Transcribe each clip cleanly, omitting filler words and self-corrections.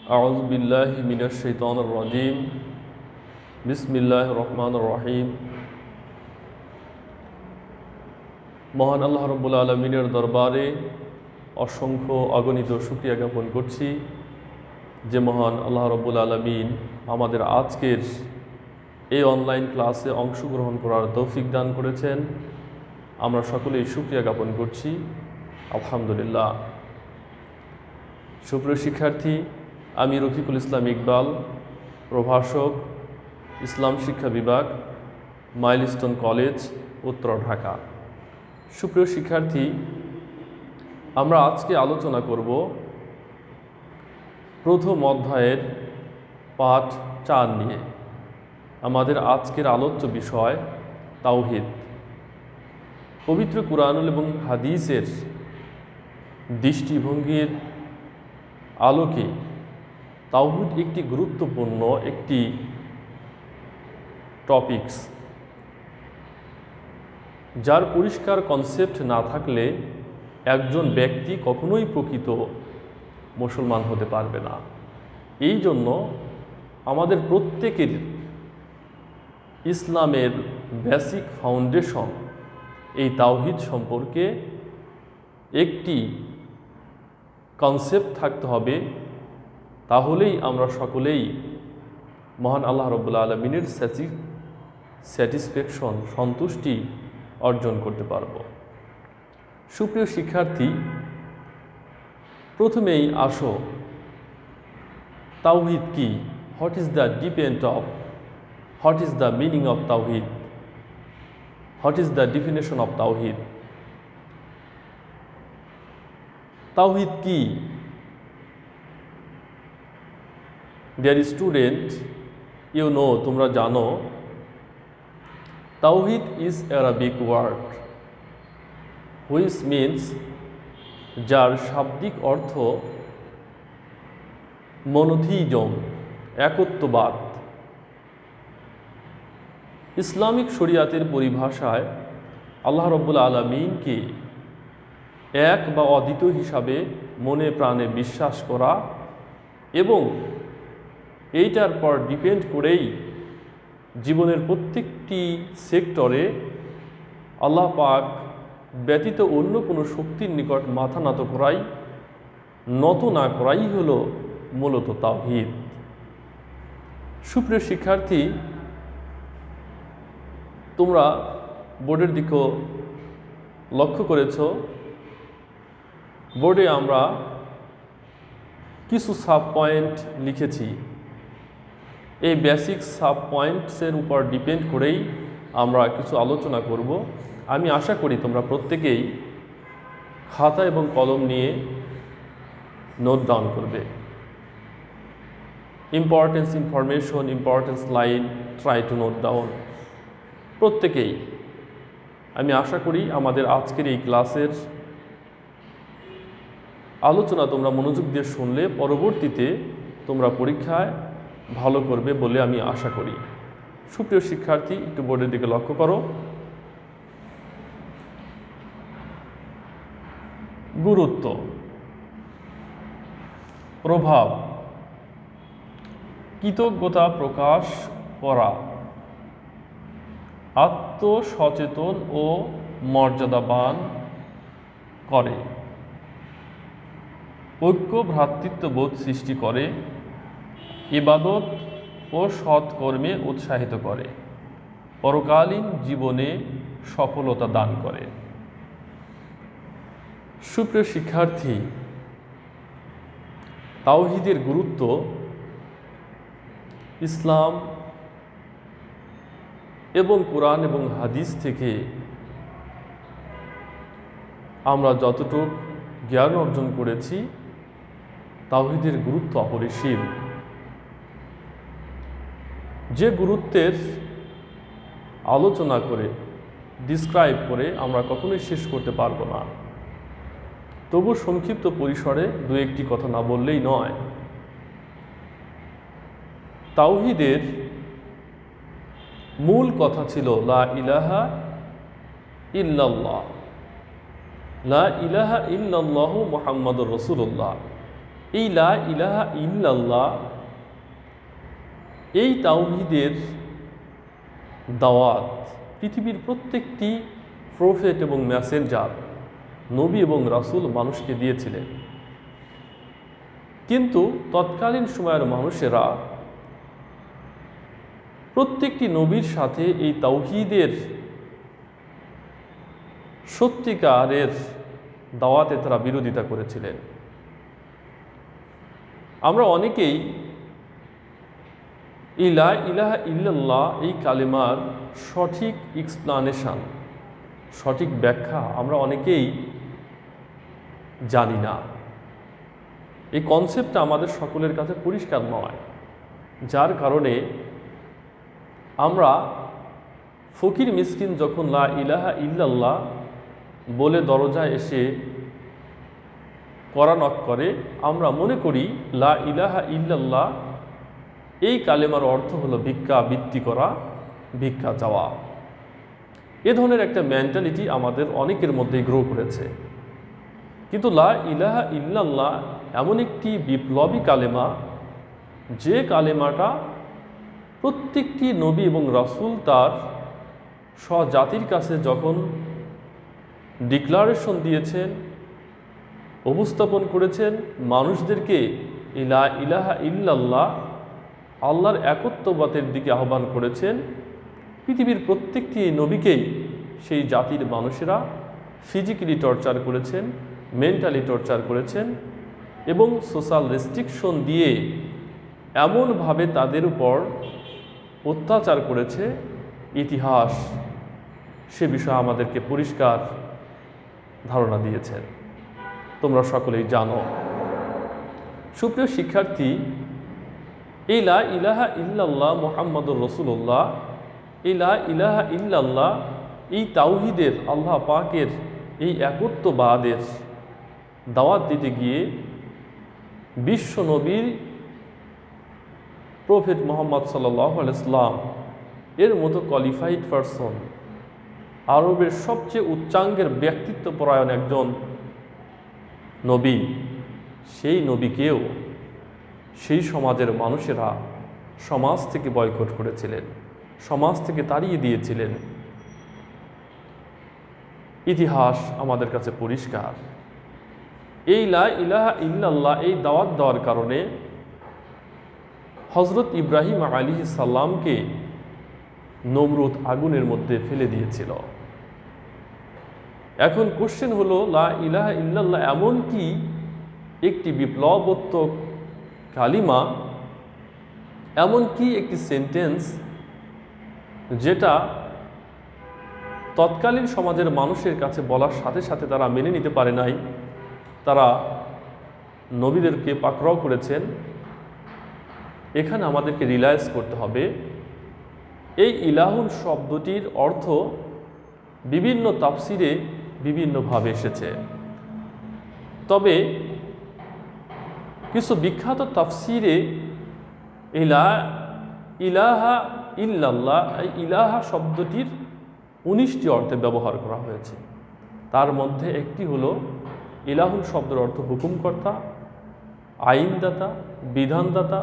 أعوذ بالله من الشيطان الرجيم بسم الله الرحمن الرحيم মহান আল্লাহ রাব্বুল আলামিনের দরবারে অসংখ্য অগণিত শুকরিয়া জ্ঞাপন করছি যে মহান আল্লাহ রাব্বুল আলামিন আমাদের আজকের এই অনলাইন ক্লাসে অংশগ্রহণ করার তৌফিক দান করেছেন। আমরা সকলেই শুকরিয়া জ্ঞাপন করছি, আলহামদুলিল্লাহ। সুপ্রিয় শিক্ষার্থী, আমি রফিকুল ইসলাম ইকবাল, প্রভাষক, ইসলাম শিক্ষা বিভাগ, মাইলস্টোন কলেজ, উত্তর ঢাকা। সুপ্রিয় শিক্ষার্থী, আমরা আজকে আলোচনা করব প্রথম অধ্যায়ের পাঠ 4 নিয়ে। আমাদের আজকের আলোচ্য বিষয় তাওহীদ। পবিত্র কুরআনুল এবং হাদিসের দৃষ্টিভঙ্গির আলোকে তাওহীদ একটি গুরুত্বপূর্ণ একটি টপিকস, যার পরিষ্কার কনসেপ্ট না থাকলে একজন ব্যক্তি কখনোই প্রকৃত মুসলমান হতে পারবে না। এই জন্য আমাদের প্রত্যেকের ইসলামের বেসিক ফাউন্ডেশন এই তাওহীদ সম্পর্কে একটি কনসেপ্ট থাকতে হবে। তাহলেই আমরা সকলেই মহান আল্লাহ রাব্বুল আলামিনের স্যাটিসফ্যাকশন, সন্তুষ্টি অর্জন করতে পারব। সুপ্রিয় শিক্ষার্থী, প্রথমেই আসো তাওহীদ কি, what is the depend of, what is the meaning of তাওহীদ, what is the definition of তাওহীদ। তাওহীদ কি? ডিয়ার স্টুডেন্ট, ইউ নো, তোমরা জানো, তাওহীদ is Arabic word which means, যার শাব্দিক অর্থ মনোথিজম, একত্ববাদ। ইসলামিক শরিয়াতের পরিভাষায় আল্লাহ রাব্বুল আলামিনকে এক বা অদ্বিতীয় হিসাবে মনে প্রাণে বিশ্বাস করা এবং এইটার পর ডিপেন্ড করেই জীবনের প্রত্যেকটি সেক্টরে আল্লাহ পাক ব্যতীত অন্য কোনো শক্তির নিকট মাথা নত না করাই হলো মূলত তাওহীদ। সুপ্রিয় শিক্ষার্থী, তোমরা বোর্ডের দিকেও লক্ষ্য করেছ, বোর্ডে আমরা কিছু সাব পয়েন্ট লিখেছি। এই বেসিক সাব পয়েন্টসের উপর ডিপেন্ড করেই আমরা কিছু আলোচনা করব। আমি আশা করি তোমরা প্রত্যেকেই খাতা এবং কলম নিয়ে নোট ডাউন করবে। Importance information, importance line, try to note down. প্রত্যেকেই আমি আশা করি আমাদের আজকের এই ক্লাসের আলোচনা তোমরা মনোযোগ দিয়ে শুনলে পরবর্তীতে তোমরা পরীক্ষায় ভালো করবে বলে আমি আশা করি। সুপ্রিয় শিক্ষার্থী, একটু বোর্ডের দিকে লক্ষ্য করো। গুরুত্ব, প্রভাব, কৃতজ্ঞতা প্রকাশ করা, আত্মসচেতন ও মর্যাদাবান করে, ঐক্য ভ্রাতৃত্ববোধ সৃষ্টি করে, ইবাদত ও সৎকর্মে উৎসাহিত করে, পরকালীন জীবনে সফলতা দান করে। সুপ্রিয় শিক্ষার্থী, তাওহীদের গুরুত্ব ইসলাম এবং কোরআন এবং হাদিস থেকে আমরা যতটুকু জ্ঞান অর্জন করেছি, তাওহীদের গুরুত্ব অপরিসীম। যে গুরুত্বের আলোচনা করে, ডিসক্রাইব করে আমরা কখনোই শেষ করতে পারবো না। তবু সংক্ষিপ্ত পরিসরে দু একটি কথা না বললেই নয়। তাওহীদের মূল কথা ছিল লা ইলাহা ইল্লাল্লাহ, লা ইলাহা ইল্লাল্লাহু মুহাম্মাদুর রাসূলুল্লাহ। এই লা ইলাহা ইল্লাল্লাহ, এই তাওহীদের দাওয়াত পৃথিবীর প্রত্যেকটি প্রফেট এবং মেসেঞ্জার, নবী এবং রাসূল মানুষকে দিয়েছিলেন। কিন্তু তৎকালীন সময়ের মানুষেরা প্রত্যেকটি নবীর সাথে এই তাওহীদের সত্যিকারের দাওয়াতে তারা বিরোধিতা করেছিলেন। আমরা অনেকেই এই লা ইলাহা ইল্লাল্লাহ এই কালেমার সঠিক এক্সপ্লানেশন, সঠিক ব্যাখ্যা আমরা অনেকেই জানি না। এই কনসেপ্টটা আমাদের সকলের কাছে পরিষ্কার নয়, যার কারণে আমরা ফকির মিসকিন যখন লা ইলাহা ইল্লাল্লাহ বলে দরজায় এসে কড়া নক করে, আমরা মনে করি লা ইলাহা ইল্লাল্লাহ এই কালেমার অর্থ হলো ভিক্ষা বৃত্তি করা, ভিক্ষা চাওয়া। এ ধরনের একটা মেন্টালিটি আমাদের অনেকের মধ্যেই গ্রো করেছে। কিন্তু লা ইলাহা ইল্লাল্লাহ এমন একটি বিপ্লবী কালেমা, যে কালেমাটা প্রত্যেকটি নবী এবং রাসূল তার স্বজাতির কাছে যখন ডিক্লারেশন দিয়েছেন, উপস্থাপন করেছেন, মানুষদেরকে এই লা ইলাহা ইল্লাল্লাহ আল্লাহর একত্ববাদের দিকে আহ্বান করেছেন, পৃথিবীর প্রত্যেকটি নবীকেই সেই জাতির মানুষেরা ফিজিক্যালি টর্চার করেছেন, মেন্টালি টর্চার করেছেন এবং সোশ্যাল রেস্ট্রিকশন দিয়ে এমনভাবে তাদের উপর অত্যাচার করেছে, ইতিহাস সে বিষয়ে আমাদেরকে পরিষ্কার ধারণা দিয়েছেন। তোমরা সকলেই জানো। সুপ্রিয় শিক্ষার্থী, এই লা ইলাহা ইল্লাল্লাহ মুহাম্মাদুর রাসূলুল্লাহ, এই লা ইলাহা ইল্লাল্লাহ এই তাওহীদের, আল্লাহ পাকের এই একত্ববাদের দাওয়াত দিতে গিয়ে বিশ্ব নবীর প্রফেট মুহাম্মদ সাল্লাল্লাহু আলাইহি ওয়াসাল্লাম এর মতো কোয়ালিফাইড পারসন, আরবের সবচেয়ে উচ্চাঙ্গের ব্যক্তিত্বপরায়ণ একজন নবী, সেই নবীকেও সেই সমাজের মানুষেরা সমাজ থেকে বয়কট করেছিলেন, সমাজ থেকে তাড়িয়ে দিয়েছিলেন। ইতিহাস আমাদের কাছে পরিষ্কার। এই লা ইলাহা ইল্লাল্লাহ এই দাওয়াত দেওয়ার কারণে হযরত ইব্রাহিম আলাইহিস সালামকে নমরুদ আগুনের মধ্যে ফেলে দিয়েছিল। এখন কোশ্চেন হলো, লা ইলাহা ইল্লাল্লাহ এমন কি একটি বিপ্লবোত্তক কালিমা, এমন কি একটি সেন্টেন্স যেটা তৎকালীন সমাজের মানুষের কাছে বলার সাথে সাথে তারা মেনে নিতে পারে নাই, তারা নবীদেরকে পাকড়াও করেছেন। এখানে আমাদেরকে রিয়ালাইজ করতে হবে, এই ইলাহুন শব্দটির অর্থ বিভিন্ন তাফসিরে বিভিন্নভাবে এসেছে। তবে কিছু বিখ্যাত তাফসিরে লা ইলাহা ইল্লাল্লাহ এই ইলাহা শব্দটির 19টি অর্থে ব্যবহার করা হয়েছে। তার মধ্যে একটি হলো, ইলাহুন শব্দের অর্থ হুকুমকর্তা, আইনদাতা, বিধানদাতা,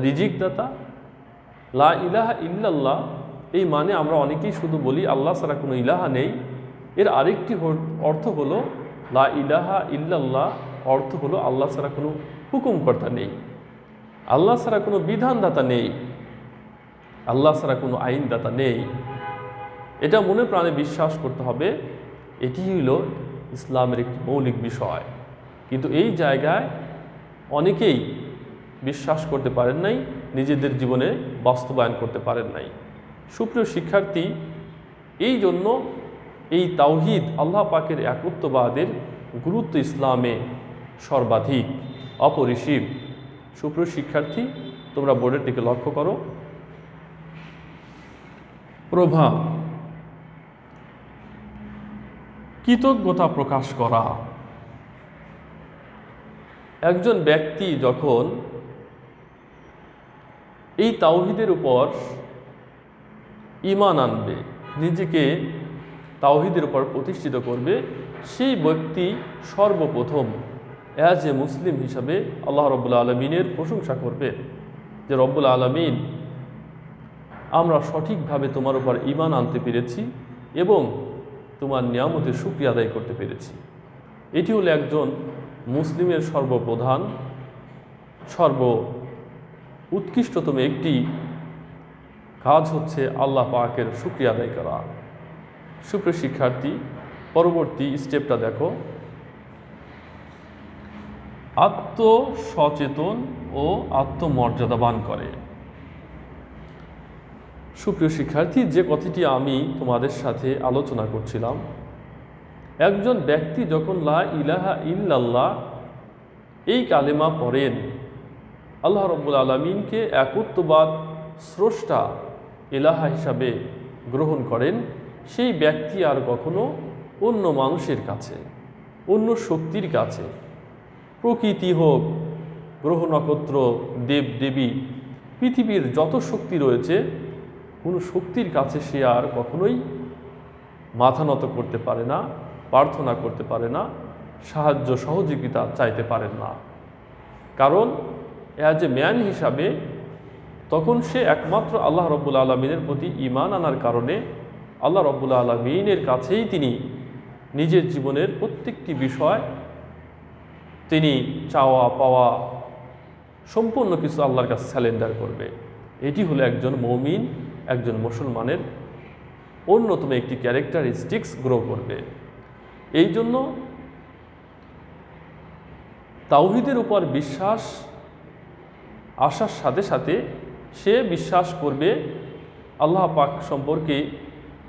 রিজিকদাতা। লা ইলাহা ইল্লাল্লাহ এই মানে আমরা অনেকেই শুধু বলি আল্লাহ ছাড়া কোনো ইলাহা নেই। এর আরেকটি অর্থ হলো, লা ইলাহা ইল্লাল্লাহ অর্থ হলো আল্লাহ ছাড়া কোনো হুকুমকর্তা নেই, আল্লাহ ছাড়া কোনো বিধানদাতা নেই, আল্লাহ ছাড়া কোনো আইনদাতা নেই। এটা মনে প্রাণে বিশ্বাস করতে হবে। এটি হলো ইসলামের একটি মৌলিক বিষয়। কিন্তু এই জায়গায় অনেকেই বিশ্বাস করতে পারেন নাই, নিজেদের জীবনে বাস্তবায়ন করতে পারেন নাই। সুপ্রিয় শিক্ষার্থী, এই জন্য এই তাওহীদ, আল্লাহ পাকের একত্ববাদের গুরুত্ব ইসলামে সর্বাধিক, অপরিসীম। সুপ্রিয় শিক্ষার্থী, তোমরা বোর্ডের দিকে লক্ষ্য করো। প্রভাব, কৃতজ্ঞতা প্রকাশ করা। একজন ব্যক্তি যখন এই তাওহীদের উপর ঈমান আনবে, নিজেকে তাওহীদের উপর প্রতিষ্ঠিত করবে, সেই ব্যক্তি সর্বপ্রথম অ্যাজ এ মুসলিম হিসাবে আল্লাহ রব্বুল আলমিনের প্রশংসা করবে যে রব্বুল আলমিন, আমরা সঠিকভাবে তোমার উপর ঈমান আনতে পেরেছি এবং তোমার নিয়ামতের শুকরিয়া আদায় করতে পেরেছি। এটি হলো একজন মুসলিমের সর্বপ্রধান উৎকৃষ্টতম একটি কাজ হচ্ছে আল্লাহ পাকের শুকরিয়া আদায় করা। সুপ্রিয় শিক্ষার্থী, পরবর্তী স্টেপটা দেখো, আত্মসচেতন ও আত্মমর্যাদাবান করে। সুপ্রিয় শিক্ষার্থী, যে কথাটি আমি তোমাদের সাথে আলোচনা করছিলাম, একজন ব্যক্তি যখন লা ইলাহা ইল্লাল্লাহ এই কালেমা পড়েন, আল্লাহ রব্বুল আলমিনকে একত্ববাদ স্রষ্টা ইলাহা হিসাবে গ্রহণ করেন, সেই ব্যক্তি আর কখনো অন্য মানুষের কাছে, অন্য শক্তির কাছে, প্রকৃতি হোক, গ্রহ নক্ষত্র, দেব দেবী, পৃথিবীর যত শক্তি রয়েছে, কোনো শক্তির কাছে সে আর কখনোই মাথা নত করতে পারে না, প্রার্থনা করতে পারে না, সাহায্য সহযোগিতা চাইতে পারেন না। কারণ অ্যাজ এ ম্যান হিসাবে তখন সে একমাত্র আল্লাহ রব্বুল আলমিনের প্রতি ঈমান আনার কারণে আল্লাহ রব্বুল আলমিনের কাছেই তিনি নিজের জীবনের প্রত্যেকটি বিষয়, তিনি চাওয়া পাওয়া সম্পূর্ণ কিছু আল্লাহর কাছে স্যালেন্ডার করবে। এটি হলো একজন মুমিন, একজন মুসলমানের অন্যতম একটি ক্যারেক্টারিস্টিক্স গ্রো করবে। এই জন্য তাওহীদের উপর বিশ্বাস আসার সাথে সাথে সে বিশ্বাস করবে আল্লাহ পাক সম্পর্কে।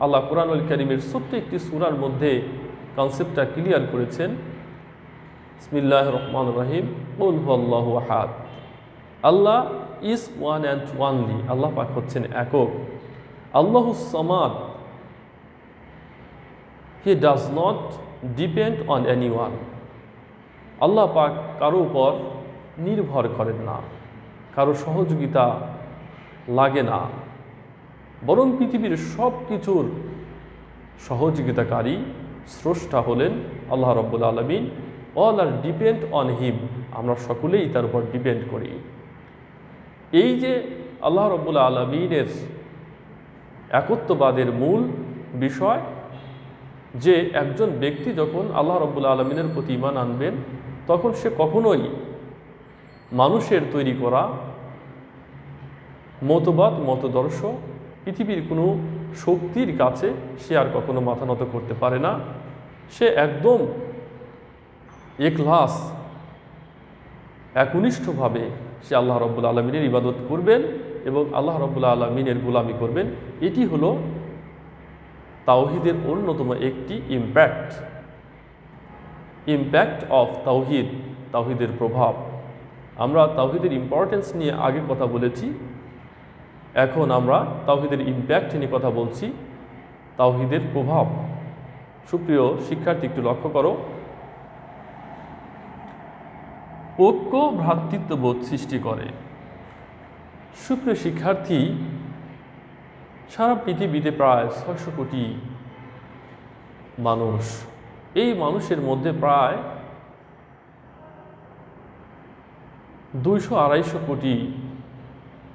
আল্লাহ কুরআনুল কারীমের ছোট্ট একটি সূরার মধ্যে কনসেপ্টটা ক্লিয়ার করেছেন। বিসমিল্লাহির রহমানির রহিম, কুল হুয়াল্লাহু আহাদ, আল্লাহ ইজ ওয়ান অ্যান্ড ওয়ানলি, আল্লাহ পাক হচ্ছেন একক। আল্লাহুস সামাদ, he does not depend on anyone, আল্লাহ পাক কারো উপর নির্ভর করেন না, কারো সহযোগিতা লাগে না, বরং পৃথিবীর সব কিছুর সহযোগিতাকারী স্রষ্টা হলেন আল্লাহ রব্বুল আলমিন। All are depend on him, আমরা সকলেই তার উপর ডিপেন্ড করি। এই যে আল্লাহ রব্বুল আলমিনের একত্ববাদের মূল বিষয়, যে একজন ব্যক্তি যখন আল্লাহ রব্বুল আলমিনের প্রতি ঈমান আনবেন, তখন সে কখনোই মানুষের তৈরি করা মতবাদ, মতদর্শ, পৃথিবীর কোনো শক্তির কাছে সে আর কখনো মাথা নত করতে পারে না। সে একদম ইখলাস, একনিষ্ঠভাবে সে আল্লাহ রব্বুল আলমিনের ইবাদত করবেন এবং আল্লাহ রব্বুল আলমিনের গোলামি করবেন। এটি হলো তাওহীদের অন্যতম একটি ইম্প্যাক্ট অফ তাওহীদ, তাওহীদের প্রভাব। আমরা তাওহীদের ইম্পর্টেন্স নিয়ে আগে কথা বলেছি, এখন আমরা তাওহীদের ইম্প্যাক্ট নিয়ে কথা বলছি, তাওহীদের প্রভাব। সুপ্রিয় শিক্ষার্থী, একটু লক্ষ্য করো, ঐক্য ভ্রাতৃত্ববোধ সৃষ্টি করে। সুপ্রিয় শিক্ষার্থী, সারা পৃথিবীতে প্রায় 600 কোটি মানুষ, এই মানুষের মধ্যে প্রায় 200-250 কোটি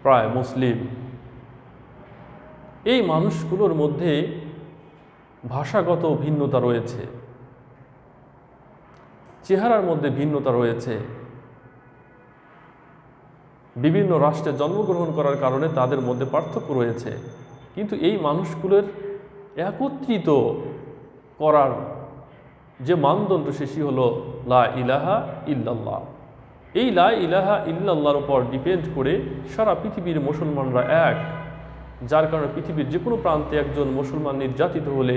প্রায় মুসলিম। এই মানুষগুলোর মধ্যে ভাষাগত ভিন্নতা রয়েছে, চেহারার মধ্যে ভিন্নতা রয়েছে, বিভিন্ন রাষ্ট্রে জন্মগ্রহণ করার কারণে তাদের মধ্যে পার্থক্য রয়েছে, কিন্তু এই মানুষগুলোর একত্রিত করার যে মানদণ্ড, সেটি হলো লা ইলাহা ইল্লাল্লাহ। এই লা ইলাহা ইল্লাল্লাহর উপর ডিপেন্ড করে সারা পৃথিবীর মুসলমানরা এক, যার কারণে পৃথিবীর যে কোনো প্রান্তে একজন মুসলমান নির্যাতিত হলে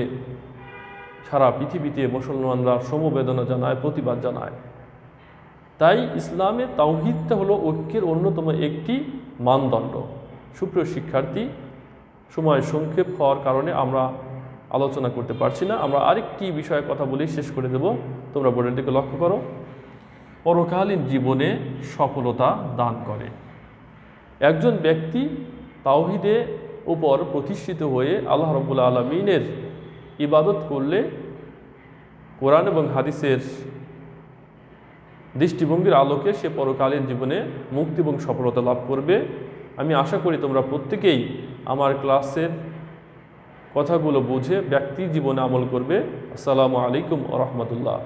সারা পৃথিবীতে মুসলমানরা সমবেদনা জানায়, প্রতিবাদ জানায়। তাই ইসলামে তাওহীদটা হলো ঐক্যের অন্যতম একটি মানদণ্ড। সুপ্রিয় শিক্ষার্থী, সময় সংক্ষেপ হওয়ার কারণে আমরা আলোচনা করতে পারছি না, আমরা আরেকটি বিষয়ে কথা বলেই শেষ করে দেব। তোমরা বোর্ডের দিকে লক্ষ্য করো, পরকালীন জীবনে সফলতা দান করে। একজন ব্যক্তি তাওহীদের উপর প্রতিষ্ঠিত হয়ে আল্লাহ রাব্বুল আলামিনের ইবাদত করলে কোরআন এবং হাদিসের দৃষ্টিভঙ্গির আলোকে সে পরকালীন জীবনে মুক্তি এবং সফলতা লাভ করবে। আমি আশা করি তোমরা প্রত্যেকেই আমার ক্লাসের কথাগুলো বুঝে ব্যক্তি জীবনে আমল করবে। আসসালামু আলাইকুম ওয়া রাহমাতুল্লাহ।